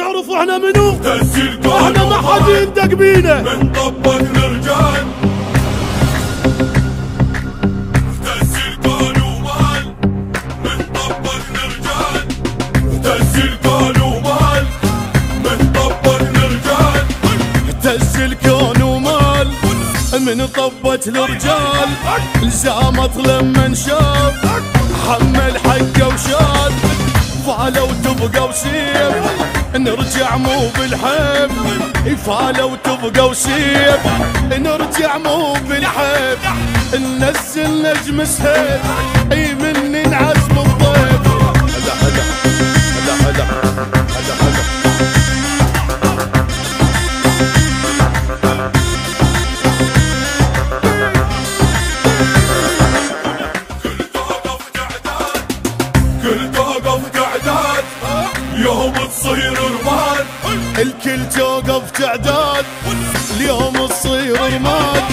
تعرفوا احنا منو؟ تسجيل احنا ما حد يندق بينا من طبق الرجال. تسجيل قالوا مال من طبق الرجال. تسجيل قالوا مال من طبق الرجال. تسجيل كون ومال من طبت الرجال. الزامط لما انشاف حمل حقه وشال. فالو تبقى وسيف نرجع مو بالحب. فالو تبقى وسيف نرجع مو بالحب. ننزل نجم سهيل اي من عزم الضيف. هلا هلا هلا هلا هلا هلا. كل توقف تعداد يوم تصير رماد. الكل توقف تعداد اليوم تصير رماد.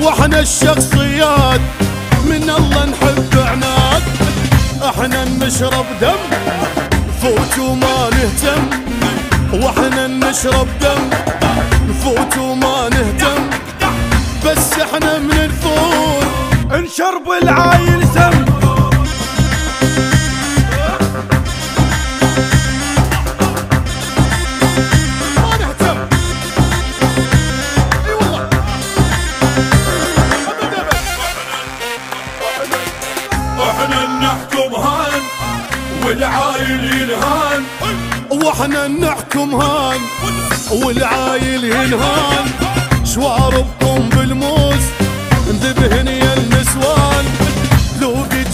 واحنا الشخصيات من الله نحب عناد. احنا نشرب دم نفوت وما نهتم. واحنا نشرب دم نفوت وما نهتم. بس احنا من الفور نشرب العايل سم. احنا نحكم هان والعايل ينهان. واحنا نحكم هان والعايل ينهان. شواربكم بالموز ندبهن يا النسوان. لو قد